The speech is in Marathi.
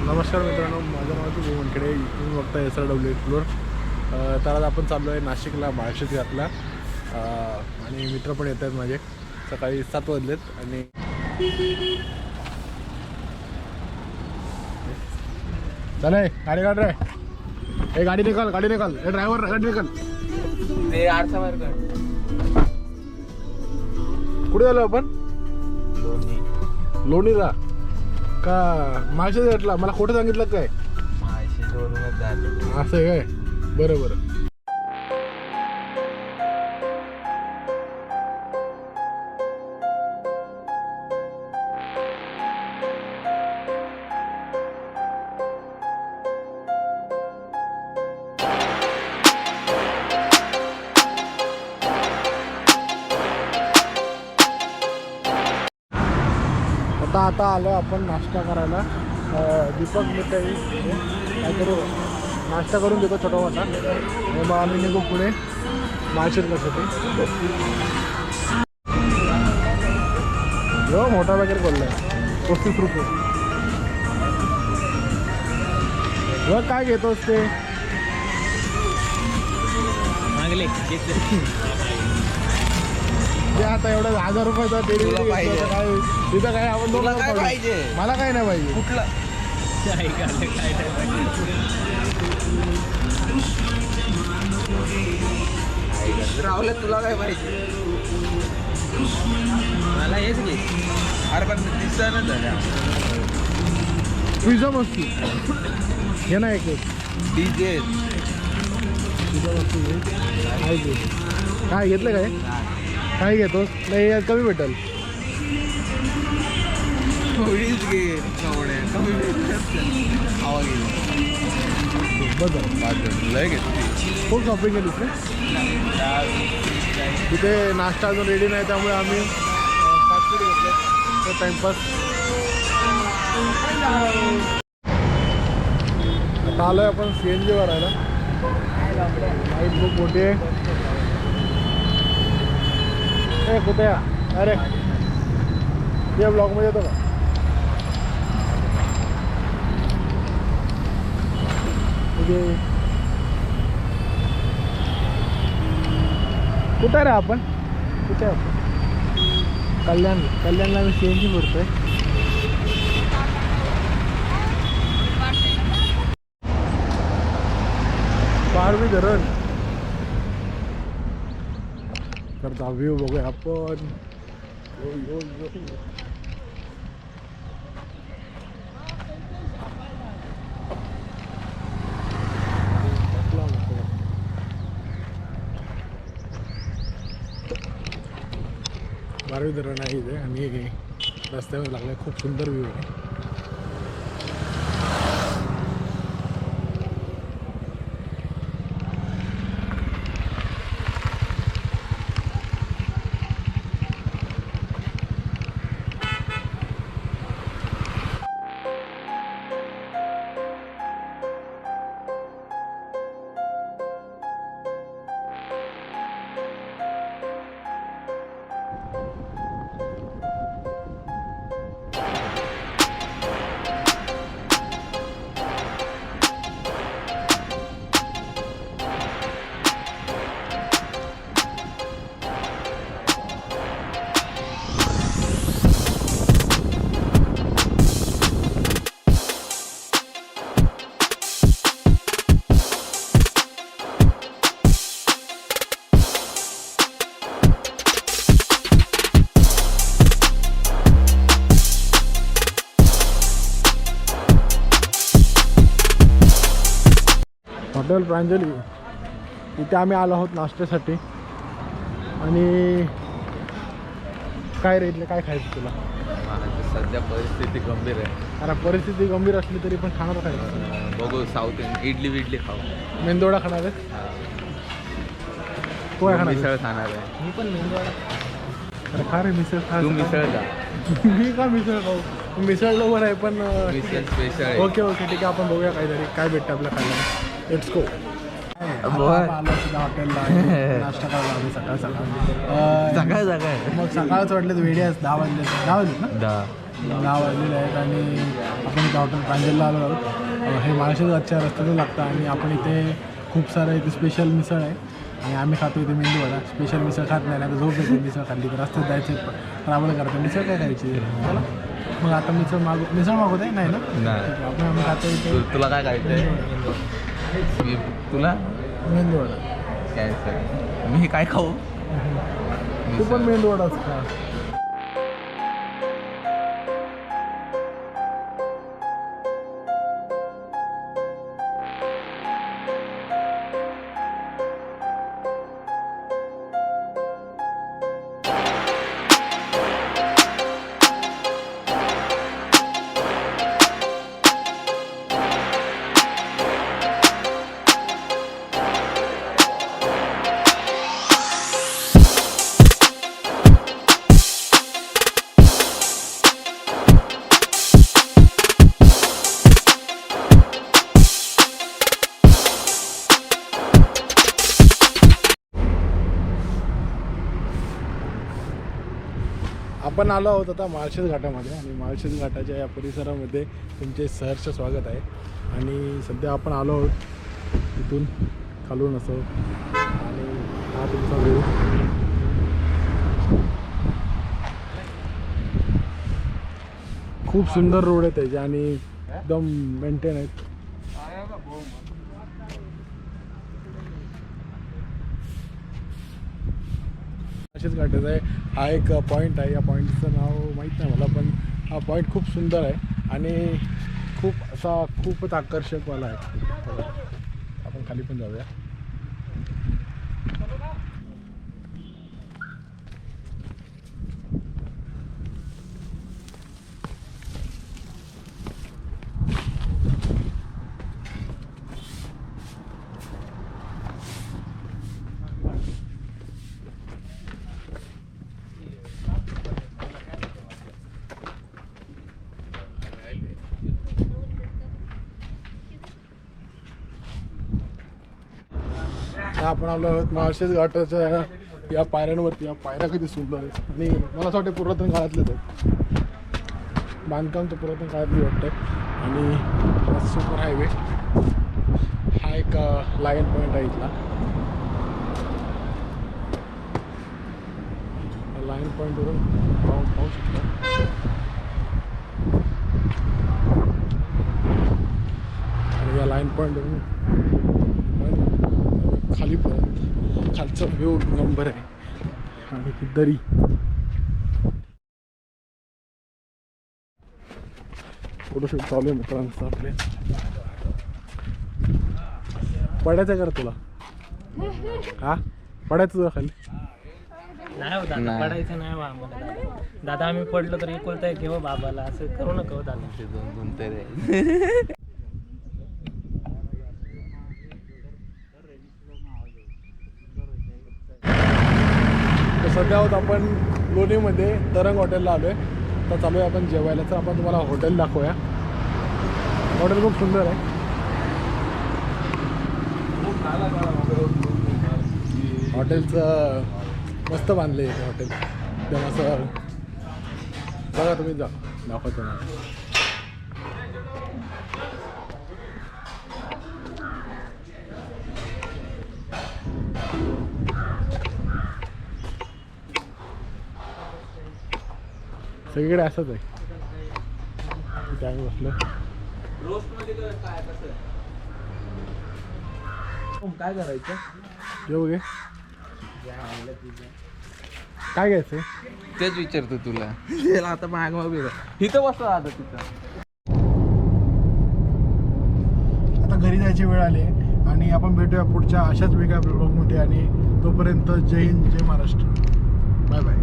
नमस्कार मित्रांनो, माझं नाव वानखेडे. तुम्ही बघता SRW एक्सप्लोर. तर आज आपण चाललो आहे नाशिकला, माळशेज घाटला. आणि मित्र पण येत आहेत माझे. सकाळी 7 वाजलेत आणि चला गाडी काढ रे. हे गाडी निकाल, गाडी निकाल. हे ड्रायव्हर गाडी निकाल. ते आरसा बाहेर काढ. कुठे झालो आपण? लोणीला का माळशेज घाटला? मला खोटं सांगितलं काय? माळशेजवरूनच झालं असं आहे काय? बरं बरं. आता आलो आपण नाश्ता करायला. दीपक मिठाई काय करू, नाश्ता करून देतो छोटा मोठा. आणि मग आम्ही निघू पुढे माळशेज घाटसाठी. हो, मोठा वगैरे बोललाय 35 रुपये. बघ काय घेतोस ते मागले आता एवढं 1000 रुपयाचा डेलिव्हरी पाहिजे काय तिथं काय? आपण तुला काय पाहिजे? मला काय नाही पाहिजे. कुठलं राहुल, तुला काय पाहिजे? मला हेच घे. अरे पण दिसताना झाल्या पिझ्झा मस्ती हे ना. एक डीजे पिझ्झा मस्ती घे. काय घेतलं काय? काय घेतोस? नाही यात कमी भेटेल. थोडीच घे. कमी बघा लय घेतली. खूप शॉपिंग केली रे. तिथे नाश्ता अजून रेडी नाही, त्यामुळे आम्ही फास्ट फूड घेतलं तर टाइमपास. आता आलो आहे आपण CNG भरायला. लाईट खूप मोठी आहे. कुठे या? अरे या ब्लॉगमध्ये येतो का? कुठे रे आपण? कुठे आपण? कल्याणला आम्ही CNG भरतोय. बारवी धरण तर दहावी बघूया आपण. बारवी धरण आहे इथे आणि रस्त्यावर लागलाय. खूप सुंदर व्ह्यू आहे. हॉटेल प्रांजली इथे आम्ही आलो आहोत नाश्त्यासाठी. आणि काय रेटले काय खायचं तुला? सध्या परिस्थिती गंभीर आहे. अरे परिस्थिती गंभीर असली तरी पण खाणार खायचं. बघू, साऊथ इडली विडली खाऊ. मेंदोडा खाणार आहे? पोळ्या खाणार? मिसळ खाणार आहे. मी पण मेंदोडा. अरे खा रे मिसळ खा. तू मिसळ खा. मी का मिसळ खाऊ? मिसळ लवर आहे पण मिसळ स्पेशल. ओके ओके ठीक आहे. आपण बघूया काहीतरी काय भेटतं आपल्या खायला. Let's go. हॉटेलला नाश्ता करायला आम्ही सकाळ मग सकाळच वाटले वेळी 10 वाजले ना 10 वाजलेले आहेत आणि आपण इथे हॉटेल प्रांजलला आलो आहोत. हे माळशेज घाटच्या रस्त्याला लागतं आणि आपण इथे खूप सारं इथे स्पेशल मिसळ आहे आणि आम्ही खातो इथे मेंदूवडा. स्पेशल मिसळ खात नाही, आता झोप येते मिसळ खाल्ली तर रस्त्यात जायचं ट्रॅव्हल करतं. मिसळ काय खायची चला मग आता मिसळ मागवत आहे नाही ना आपण आम्ही खातो इथे. तुला काय खायचं तुला मेंदूवडा काय मी काय खाऊ तू पण मेंदूवडाच खा. आपण आलो आहोत आता माळशेज घाटामध्ये आणि माळशेज घाटाच्या या परिसरामध्ये तुमचे सहर्ष स्वागत आहे. आणि सध्या आपण आलो आहोत इथून खालून असं आणि हा तुमचा व्ह्यू. खूप सुंदर रोड आहे त्याचे आणि एकदम मेंटेन आहेत. माळशेज घाटाचा आहे हा एक पॉईंट आहे. या पॉईंटचं नाव माहीत नाही मला, पण हा पॉईंट खूप सुंदर आहे आणि खूपच आकर्षकवाला आहे. आपण खाली पण जाऊया. आपण आलो आहोत माळशेज घाटाच्या या पायऱ्यांवरती. या पायऱ्या किती सुंदर आहेत आणि मला असं वाटतं पुरातन काळातलेच आहेत. बांधकाम तर पुरातन काळातली वाटतं. आणि सुपर हायवे हा एक लाईन पॉईंट आहे इथला. लाईन पॉईंटवरून पाहू शकतो. आणि या लाईन पॉईंटवरून खाली परत खालचा व्ह्यू नंबर आहे. आणि ती दरी फोटोशूट चालू आहे मित्रांचं. आपले पडायचं कर तुला हा पडायचं तुला खाली नाही हो दादा पडायचं नाही आम्हाला दादा. आम्ही पडलो तर एकुलता एक घेऊ बाबाला असं करू नका हो दादा. दोन तरी सध्या आहोत आपण लोणीमध्ये तरंग हॉटेलला आलो आहे. तर चालू आहे आपण जेवायला. तर आपण तुम्हाला हॉटेल दाखवूया. हॉटेल खूप सुंदर आहे. हॉटेलचं मस्त बांधले आहे हॉटेल एकदम असं. बघा तुम्ही जा दाखवतो ना. सगळीकडे असंच आहे. इथे आम्ही बसलो. काय करायचं जेव घे. काय घ्यायचं तेच विचारतो तुला. आता माग इथं बसला आता तिथं. आता घरी जायची वेळ आली आहे आणि आपण भेटूया पुढच्या अशाच वेगळ्या ब्लॉगमध्ये. आणि तोपर्यंत जय हिंद जय महाराष्ट्र. Bye bye.